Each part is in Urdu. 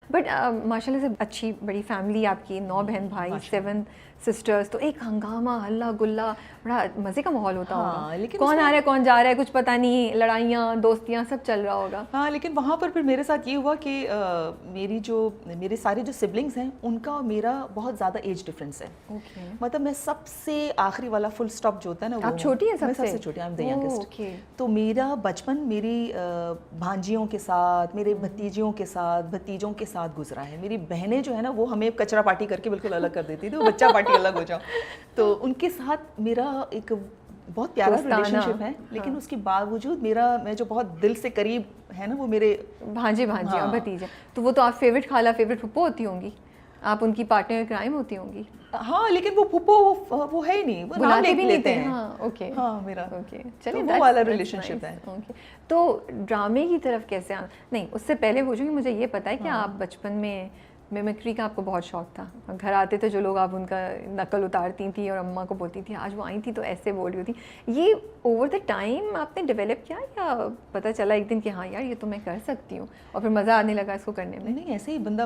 بٹ ماشاء اللہ سے اچھی بڑی فیملی آپ کی, 9 بہن بھائی, 7 سسٹرز, تو ایک ہنگامہ ہلا گلا, بڑا مزے کا ماحول ہوتا ہوگا. لیکن کون آ رہا ہے کون جا رہا ہے کچھ پتہ نہیں, لڑائیاں دوستیاں سب چل رہا ہوگا. ہاں لیکن وہاں پر پھر میرے ساتھ یہ ہوا کہ میرے سارے جو سبلنگس ہیں ان کا اور میرا بہت زیادہ ایج ڈفرینس ہے. مطلب میں سب سے آخری والا فل اسٹاپ جو ہوتا ہے نا, آپ چھوٹی ہیں میں سب سے چھوٹی, آئی ایم دی ینگسٹ. تو میرا بچپن میری بھانجیوں کے ساتھ, میرے بھتیجیوں کے ساتھ, بھتیجوں کے ساتھ گزرا ہے. میری بہنیں جو ہے نا وہ ہمیں کچرا پارٹی کر کے بالکل الگ کر دیتی تھی, وہ بچہ پارٹی الگ ہو جاؤ. تو ان کے ساتھ میرا ایک بہت پیارا ریلیشن شپ ہے. لیکن اس کے باوجود میں جو بہت دل سے قریب ہے نا وہ میرے بھانجے اور بھتیجے. تو وہ تو آپ فیوریٹ خالہ فیوریٹ پھپھو ہوتی ہوں گی, آپ ان کی پارٹنر کرائم ہوتی ہوں گی. ہاں لیکن وہ پھپھو وہ ہے ہی نہیں, وہ نام لے لیتے ہیں. ہاں اوکے, ہاں میرا چلیے وہ والا ریلیشن شپ ہے. تو ڈرامے کی طرف کیسے آنا, نہیں اس سے پہلے پوچھوں گی, مجھے یہ پتا ہے کہ آپ بچپن میں میمکری کا آپ کو بہت شوق تھا. گھر آتے تھے جو لوگ, آپ ان کا نقل اتارتی تھیں اور اماں کو بولتی تھی آج وہ آئی تھی تو ایسے بول رہی ہوتی. یہ اوور دا ٹائم آپ نے ڈیولپ کیا یا پتہ چلا ایک دن کہ ہاں یار یہ تو میں کر سکتی ہوں, اور پھر مزہ آنے لگا اس کو کرنے میں؟ نہیں ایسے ہی بندہ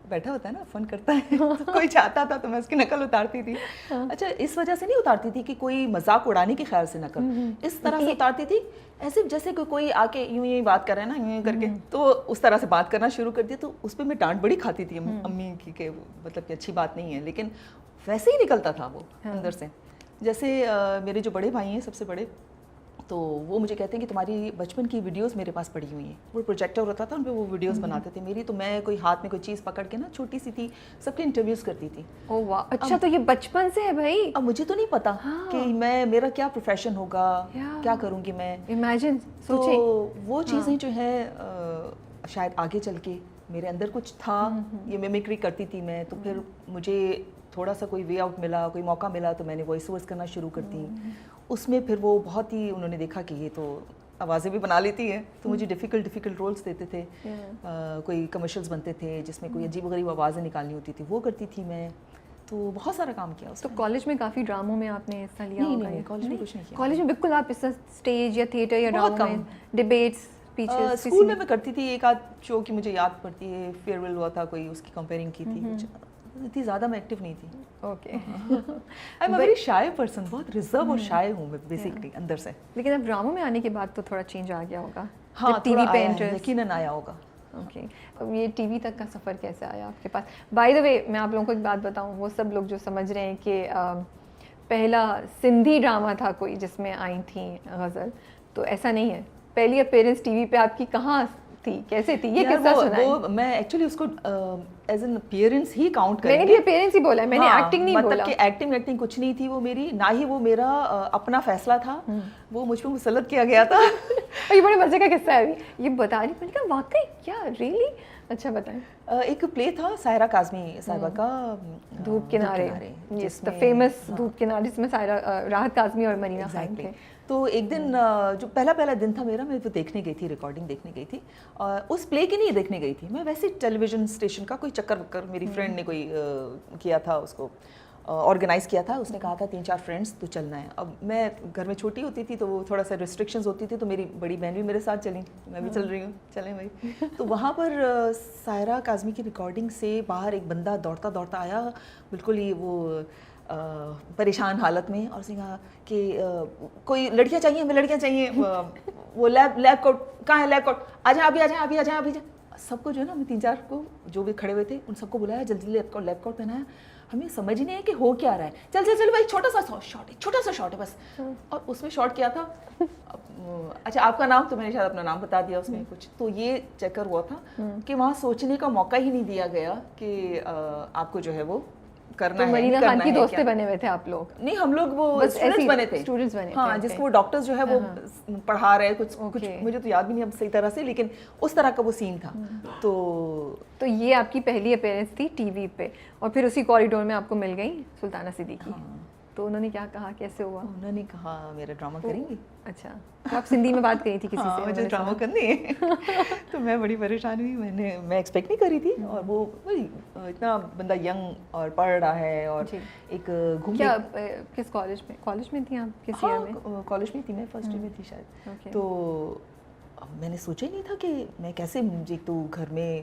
بیٹھا ہوتا ہے نا, فن کرتا ہے. کوئی چاہتا تھا تو میں اس کی نقل اتارتی تھی. اچھا اس وجہ سے نہیں اتارتی تھی کہ کوئی مذاق اڑانے کے خیال سے نقل, اس طرح سے اتارتی تھی ایسے جیسے کوئی آ کے یوں ہی بات کر رہا ہے نا, یوں کر کے, تو اس طرح سے بات کرنا شروع کر دی. تو اس پہ میں ڈانٹ بڑی کھاتی تھی امی کی کہ مطلب کہ اچھی بات نہیں ہے, لیکن ویسے ہی نکلتا تھا وہ اندر سے. جیسے میرے جو بڑے بھائی ہیں سب سے بڑے, تو وہ مجھے کہتے ہیں کہ تمہاری بچپن کی ویڈیوز میرے پاس پڑی ہوئی ہیں. وہ پروجیکٹر ہوتا تھا ان پہ وہ ویڈیوز بناتے تھے میری, تو میں کوئی ہاتھ میں کوئی چیز پکڑ کے نا, چھوٹی سی تھی, سب کے انٹرویوز کرتی تھی. اوہ واہ, اچھا تو یہ بچپن سے ہے بھائی. اب مجھے تو نہیں پتا کہ میرا کیا پروفیشن ہوگا, کیا کروں گی میں. امیجن تو وہ چیزیں جو ہے شاید آگے چل کے میرے اندر کچھ تھا, یہ میمکری کرتی تھی میں. تو پھر مجھے تھوڑا سا کوئی وے آؤٹ ملا, کوئی موقع ملا, تو میں نے وائس اوورس کرنا شروع کر دی. اس میں پھر وہ بہت ہی انہوں نے دیکھا کہ یہ تو آوازیں بھی بنا لیتی ہے, تو مجھے ڈیفیکلٹ رولس دیتے تھے. کوئی کمرشلز بنتے تھے جس میں کوئی عجیب و غریب آوازیں نکالنی ہوتی تھی, وہ کرتی تھی میں. تو بہت سارا کام کیا. تو کالج میں کافی ڈراموں میں آپ نے حصہ لیا ہوگا؟ نہیں کالج میں کچھ نہیں کیا. کالج میں بالکل آپ اس اسٹیج یا تھیٹر یا ڈراموں میں ڈیبیٹس پیچھے؟ اسکول میں کرتی تھی, ایک آدھ شو کی مجھے یاد پڑتی ہے, فیئر ویل ہوا تھا کوئی, اس کی کمپیئرنگ کی تھی. اتنی زیادہ میں ایکٹیو نہیں تھی. Okay, I am a very shy person, بہت ریزرو اور شائے ہوں میں بیسکلی اندر سے. لیکن اب ڈراموں میں آنے کے بعد تو تھوڑا چینج آ گیا ہوگا. ہاں ٹی وی پہ یقیناً آیا ہوگا. اوکے, یہ ٹی وی تک کا سفر کیسے آیا آپ کے پاس؟ بائی دا وے میں آپ لوگوں کو ایک بات بتاؤں, وہ سب لوگ جو سمجھ رہے ہیں کہ پہلا سندھی ڈرامہ تھا کوئی جس میں آئی تھیں غزل, تو ایسا نہیں ہے. پہلی اپیرنس ٹی وی پہ آپ کی کہاں تھی, کیسے تھی, یہ قصہ سنائیں. وہ میں ایکچولی اس کو as an appearance he count کریں. میں نے بھی اپیرنس ہی بولا ہے, میں نے ایکٹنگ نہیں بولا. مطلب کہ ایکٹنگ کچھ نہیں تھی وہ میری, نہ ہی وہ میرا اپنا فیصلہ تھا, وہ مجھ پہ مسلط کیا گیا تھا. یہ بڑے مزے کا قصہ ہے, یہ بتا رہی, میں نے کہا واقعی کیا ریئلی. اچھا بتائیں. ایک پلے تھا سائرہ کاظمی صاحبہ کا, دھوپ کنارے, دا فیمس دھوپ کنارے, جس میں سائرہ راحت کاظمی اور مرینا خان تھے. تو ایک دن جو پہلا دن تھا میرا, میں وہ دیکھنے گئی تھی, ریکارڈنگ دیکھنے گئی تھی. اس پلے کی نہیں دیکھنے گئی تھی میں, ویسے ٹیلی ویژن اسٹیشن کا کوئی چکر میری فرینڈ نے کوئی کیا تھا, اس کو آرگنائز کیا تھا. اس نے کہا تھا 3-4 فرینڈس تو چلنا ہے. اب میں گھر میں چھوٹی ہوتی تھی تو وہ تھوڑا سا ریسٹرکشنز ہوتی تھی, تو میری بڑی بہن بھی میرے ساتھ چلیں, میں بھی چل رہی ہوں, چلیں بھائی. تو وہاں پر سائرہ کاظمی کی ریکارڈنگ سے باہر ایک بندہ دوڑتا آیا, بالکل ہی وہ پریشان حالت میں, اور اس نے کہا کہ کوئی لڑکیاں چاہیے, ہمیں لڑکیاں چاہیے, وہ لیب کوٹ کہاں ہے, لیب کوٹ آ جائیں ابھی آ جائیں. سب کو جو ہے نا, ہمیں 3-4 کو جو بھی کھڑے ہوئے تھے ان سب کو بلایا, جلدی لیب کوٹ پہنایا. ہمیں سمجھ نہیں ہے کہ ہو کیا رہا ہے. چل بھائی, چھوٹا سا شاٹ ہے بس. اور اس میں شاٹ کیا تھا, اچھا آپ کا نام, تو میں نے شاید اپنا نام بتا دیا اس میں کچھ. تو یہ چکر ہوا تھا کہ وہاں سوچنے کا موقع ہی نہیں دیا گیا کہ آپ کو جو ہے وہ کرنا ہے. مرینا خان کی دوستے بنے ہوئے تھے آپ لوگ؟ نہیں, ہم لوگ وہ اسٹوڈنٹس بنے تھے. ہاں, جس کو ڈاکٹرز جو ہے وہ پڑھا رہے کچھ, مجھے تو یاد بھی نہیں اب صحیح طرح سے, لیکن اس طرح کا وہ سین تھا. تو یہ آپ کی پہلی اپیرنس تھی ٹی وی پہ, اور پھر اسی کوریڈور میں آپ کو مل گئی سلطانہ صدیقی. تو انہوں نے کیا کہا, کیسے ہوا؟ انہوں نے کہا میرا ڈرامہ کریں گی. اچھا, تو آپ سندھی میں بات کری تھی کسی سے؟ مجھے ڈرامہ کرنی ہے. تو میں بڑی پریشان ہوئی, میں ایکسپیکٹ نہیں کری تھی. اور وہ اتنا بندہ ینگ اور پڑھ رہا ہے, اور ایک کیا کس کالج میں تھی آپ, کس ایئر میں؟ کالج میں تھی میں, فرسٹ ایئر میں تھی شاید. تو میں نے سوچا ہی نہیں تھا کہ میں کیسے, مجھے تو گھر میں